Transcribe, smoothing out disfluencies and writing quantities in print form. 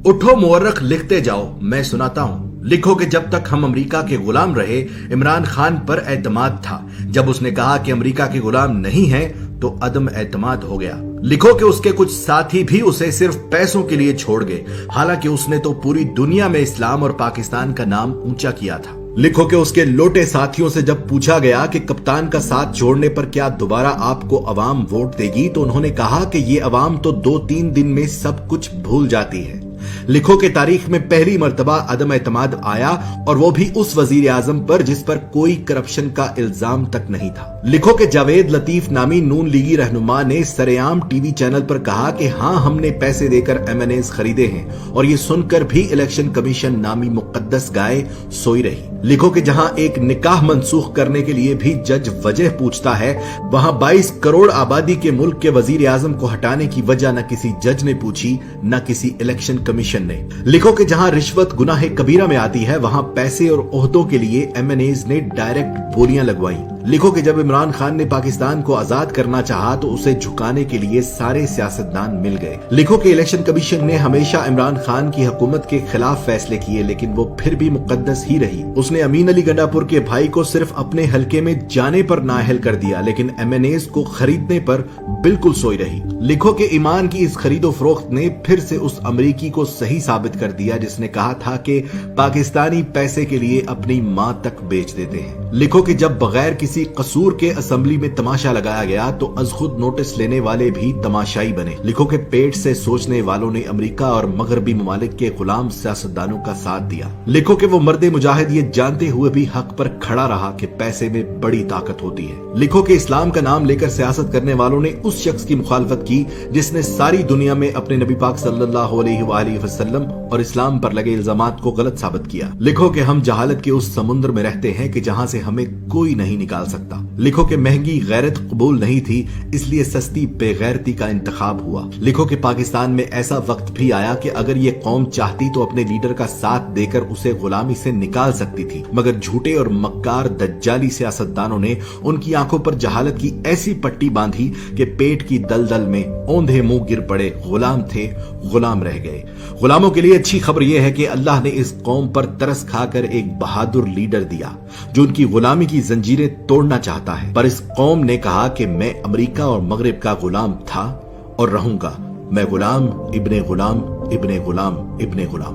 उठो मुअर्रख लिखते जाओ, मैं सुनाता हूँ। लिखो कि जब तक हम अमेरिका के गुलाम रहे, इमरान खान पर एतमाद था। जब उसने कहा कि अमेरिका के गुलाम नहीं हैं, तो अदम एतमाद हो गया। लिखो कि उसके कुछ साथी भी उसे सिर्फ पैसों के लिए छोड़ गए, हालांकि उसने तो पूरी दुनिया में इस्लाम और पाकिस्तान का नाम ऊंचा किया था। लिखो कि उसके लोटे साथियों से जब पूछा गया कि कप्तान का साथ छोड़ने पर क्या दोबारा आपको अवाम वोट देगी, तो उन्होंने कहा कि ये अवाम तो 2-3 दिन में सब कुछ भूल जाती है। लिखो कि तारीख में पहली मर्तबा अदम एतमाद आया, और वो भी उस वजीर आजम पर जिस पर कोई करप्शन का इल्जाम तक नहीं था। लिखो कि जावेद लतीफ नामी नून लीगी रहनुमा ने सरेआम टीवी चैनल पर कहा कि हाँ, हमने पैसे देकर MNAs खरीदे हैं, और ये सुनकर भी इलेक्शन कमीशन नामी मुकद्दस गाय सोई रही। लिखो कि जहां एक निकाह मनसूख करने के लिए भी जज वजह पूछता है, वहां 22 करोड़ आबादी के मुल्क के वजीर आजम को हटाने की वजह न किसी जज ने पूछी, न किसी इलेक्शन कमीशन ने। लिखो कि जहां रिश्वत गुनाह कबीरा में आती है, वहां पैसे और ओहदों के लिए MNAs ने डायरेक्ट बोलियां लगवाई। लिखो कि जब इमरान खान ने पाकिस्तान को आजाद करना चाहा, तो उसे झुकाने के लिए सारे सियासतदान मिल गए। लिखो कि इलेक्शन कमीशन ने हमेशा इमरान खान की हुकूमत के खिलाफ फैसले किए, लेकिन वो फिर भी मुकद्दस ही रही। उसने अमीन अली गंडापुर के भाई को सिर्फ अपने हलके में जाने पर नाअहल कर दिया, लेकिन MNAs को खरीदने पर बिल्कुल सोई रही। लिखो कि ईमान की इस खरीदो फरोख्त ने फिर से उस अमरीकी को सही साबित कर दिया जिसने कहा था कि पाकिस्तानी पैसे के लिए अपनी मां तक बेच देते हैं। लिखो कि जब बगैर किसी कसूर के असेंबली में तमाशा लगाया गया, तो अज खुद नोटिस लेने वाले भी तमाशाई बने। लिखो कि पेट से सोचने वालों ने अमेरिका और मगरबी ममालिक के गुलाम सियासतदानों का साथ दिया। लिखो कि वो मर्दे मुजाहिद ये जानते हुए भी हक पर खड़ा रहा कि पैसे में बड़ी ताकत होती है। लिखो कि इस्लाम का नाम लेकर सियासत करने वालों ने उस शख्स की मुखालफत की जिसने सारी दुनिया में अपने नबी पाक सल्लल्लाहु अलैहि वसल्लम और इस्लाम पर लगे इल्जामात को गलत साबित किया। लिखो कि हम जहालत के उस समुद्र में रहते हैं कि जहां से हमें कोई नहीं निकाल सकता। लिखो कि महंगी गैरत कबूल नहीं थी, इसलिए सस्ती बेगैरती का इंतखाब हुआ। लिखो कि पाकिस्तान में ऐसा वक्त भी आया कि अगर ये कौम चाहती तो अपने लीडर का साथ देकर उसे गुलामी से निकाल सकती थी, मगर झूठे और मक्कार दज्जाली सियासतदानों ने उनकी आंखों पर जहालत की ऐसी पट्टी बांधी कि पेट की दलदल में औंधे मुंह गिर पड़े। गुलाम थे, गुलाम रह गए। गुलामों के लिए अच्छी खबर यह है कि अल्लाह ने इस कौम पर तरस खाकर एक बहादुर लीडर दिया जो उनकी गुलामी की जंजीरें तोड़ना चाहता है। पर इस कौम ने कहा कि मैं अमेरिका और मगरिब का गुलाम था और रहूंगा। मैं गुलाम इब्ने गुलाम इब्ने गुलाम इब्ने गुलाम।